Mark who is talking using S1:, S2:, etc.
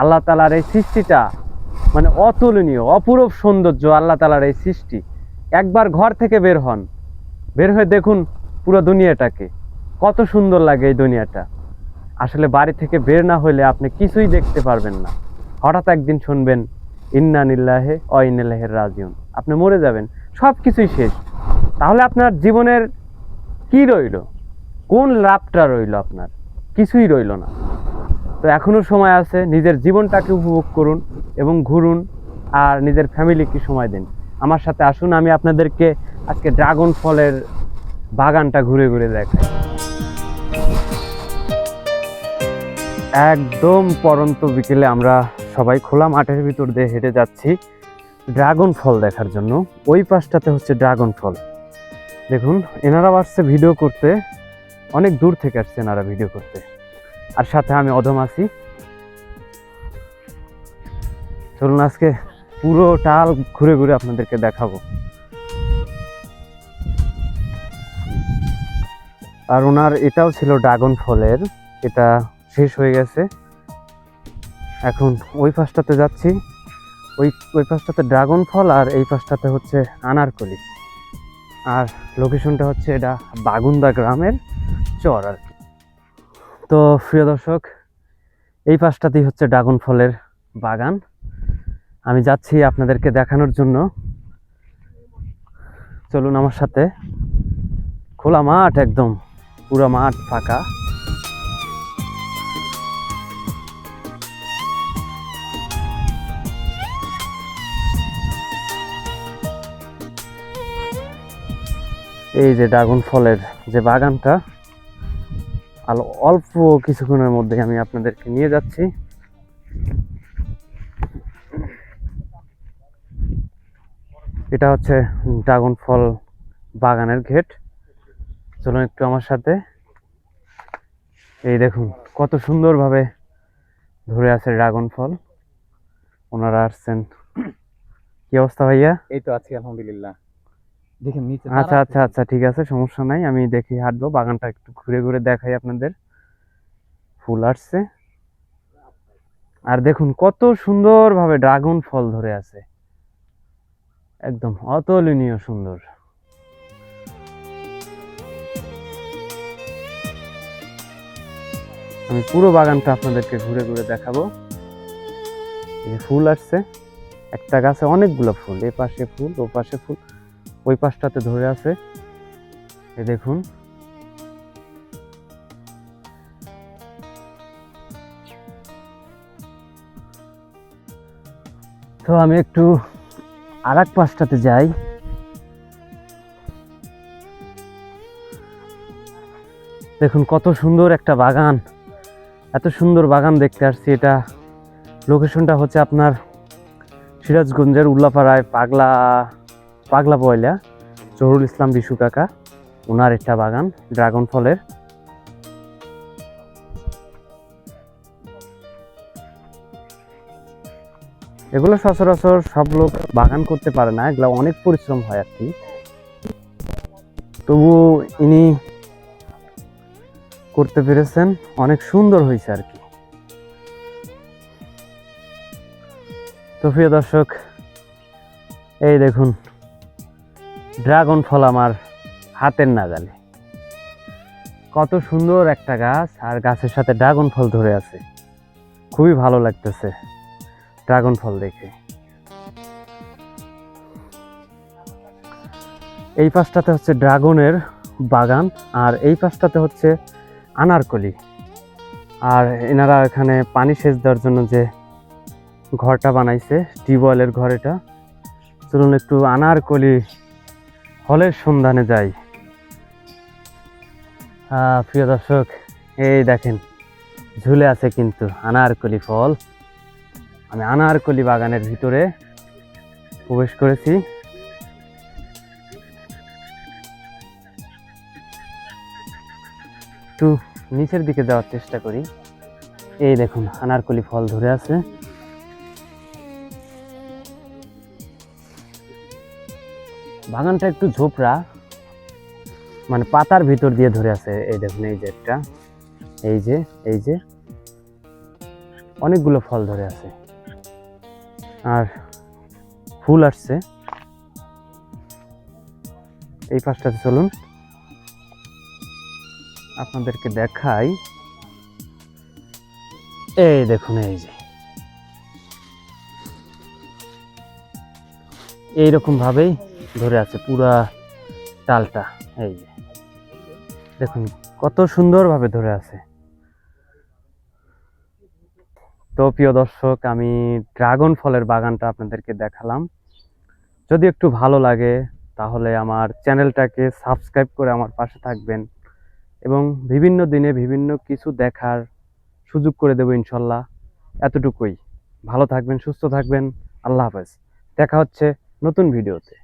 S1: আল্লাহ তাআলার এই সৃষ্টিটা মানে অতুলনীয়, অপূরব সৌন্দর্য আল্লাহ তাআলার এই সৃষ্টি। একবার ঘর থেকে বের হন, বের হয়ে দেখুন পুরো দুনিয়াটাকে, কত সুন্দর লাগে এই দুনিয়াটা। আসলে বাড়ি থেকে বের না হলে আপনি কিছুই দেখতে পারবেন না। হঠাৎ একদিন শুনবেন ইন্না লিল্লাহি ওয়া ইন্না ইলাইহি রাজিউন, আপনি মরে যাবেন, সব কিছুই শেষ। তাহলে আপনার জীবনের কি রইল? কোন লাভটা রইল? আপনার কিছুই রইল না। তো এখনো সময় আছে, নিজের জীবনটাকে উপভোগ করুন এবং ঘুরুন, আর নিজের ফ্যামিলিকে সময় দিন। আমার সাথে আসুন, আমি আপনাদেরকে আজকে ড্রাগন ফলের বাগানটা ঘুরে ঘুরে দেখাই। একদম পড়ন্ত বিকেলে আমরা সবাই খোলা মাঠের ভিতর দিয়ে হেঁটে যাচ্ছি ড্রাগন ফল দেখার জন্য। ওই পাশটাতে হচ্ছে ড্রাগন ফল। দেখুন, এনারা আসছে ভিডিও করতে, অনেক দূর থেকে আসছে এনারা ভিডিও করতে, আর সাথে আমি অধম আছি। চলুন আজকে পুরো টাল ঘুরে ঘুরে আপনাদেরকে দেখাবো। আর ওনার এটাও ছিল ড্রাগন ফলের, এটা শেষ হয়ে গেছে। এখন ওই পাশটাতে যাচ্ছি, ওই পাশটাতে ড্রাগন ফল, আর এই পাশটাতে হচ্ছে আনারকলি। আর লোকেশনটা হচ্ছে এটা বাগুন্দা গ্রামের চর আর কি। তো প্রিয় দর্শক, এই পাশটাতেই হচ্ছে ড্রাগন ফলের বাগান। আমি যাচ্ছি আপনাদেরকে দেখানোর জন্য। চলুন আমার সাথে। খোলা মাঠ, একদম পুরো মাঠ ফাঁকা। এই যে ড্রাগন ফলের যে বাগানটা, আর অল্প কিছুক্ষণের মধ্যে আমি আপনাদেরকে নিয়ে যাচ্ছি। এটা হচ্ছে ড্রাগন ফল বাগানের গেট। চলুন একটু আমার সাথে। এই দেখুন কত সুন্দরভাবে ধরে আছে ড্রাগন ফল। ওনারা আসছেন। কি অবস্থা ভাইয়া?
S2: এই তো আছি আলহামদুলিল্লাহ। দেখেন নিচে
S1: আচ্ছা আচ্ছা আচ্ছা, ঠিক আছে, সমস্যা নাই, আমি দেখি হাঁটবো, বাগানটা একটু ঘুরে ঘুরে দেখাই আপনাদের। ফুল আসছে, আর দেখুন কত সুন্দরভাবে ড্রাগন ফল ধরে আছে, একদম অতুলনীয় সুন্দর। আমি পুরো বাগানটা আপনাদেরকে ঘুরে ঘুরে দেখাবো। এই ফুল আসছে, একটা গাছে অনেকগুলো ফুল, এ পাশে ফুল, ও পাশে ফুল, ওই পাশটাতে ধরে আছে। এই দেখুন, তো আমি একটু আর এক পাশটাতে যাই। দেখুন কত সুন্দর একটা বাগান, এত সুন্দর বাগান দেখতে আসছি। এটা লোকেশনটা হচ্ছে আপনার সিরাজগঞ্জের উল্লাপাড়ায় পাগলা পয়লা জহুরুল ইসলাম বিশু কাকা, ওনার একটা বাগান ড্রাগন ফলের। এগুলো সচরাচর সব লোক বাগান করতে পারে না, এগুলো অনেক পরিশ্রম হয় আর কি। তবু ইনি করতে পেরেছেন, অনেক সুন্দর হয়েছে আর কি। তো প্রিয় দর্শক, এই দেখুন ড্রাগন ফল আমার হাতের নাগালে। কত সুন্দর একটা গাছ, আর গাছের সাথে ড্রাগন ফল ধরে আছে, খুবই ভালো লাগতেছে ড্রাগন ফল দেখে। এই পাশটাতে হচ্ছে ড্রাগনের বাগান, আর এই পাশটাতে হচ্ছে আনারকলি। আর এনারা এখানে পানি সেচ দেওয়ার জন্য যে ঘরটা বানাইছে, টিউবওয়েলের ঘর এটা। চলুন একটু আনারকলি ফলের সন্ধানে যাই। প্রিয় দর্শক, এই দেখেন ঝুলে আছে কিন্তু আনারকলি ফল। আমি আনারকলি বাগানের ভিতরে প্রবেশ করেছি। একটু নিচের দিকে যাওয়ার চেষ্টা করি। এই দেখুন আনারকলি ফল ধরে আছে। বাগানটা একটু ঝোপড়া, মানে পাতার ভিতর দিয়ে ধরে আছে। এই দেখুন, এই যে একটা, এই যে অনেকগুলো ফল ধরে আছে আর ফুল আসছে। এই পাশটাতে চলুন আপনাদেরকে দেখাই। এই দেখুন, এই যে এইরকম ভাবেই ধরে আছে পুরা ডালটা। এই যে দেখুন কত সুন্দরভাবে ধরে আছে। তো প্রিয় দর্শক, আমি ড্রাগন ফলের বাগানটা আপনাদেরকে দেখালাম। যদি একটু ভালো লাগে তাহলে আমার চ্যানেলটাকে সাবস্ক্রাইব করে আমার পাশে থাকবেন এবং বিভিন্ন দিনে বিভিন্ন কিছু দেখার সুযোগ করে দেবো ইনশাল্লাহ। এতটুকুই। ভালো থাকবেন, সুস্থ থাকবেন। আল্লাহ হাফেজ। দেখা হচ্ছে নতুন ভিডিওতে।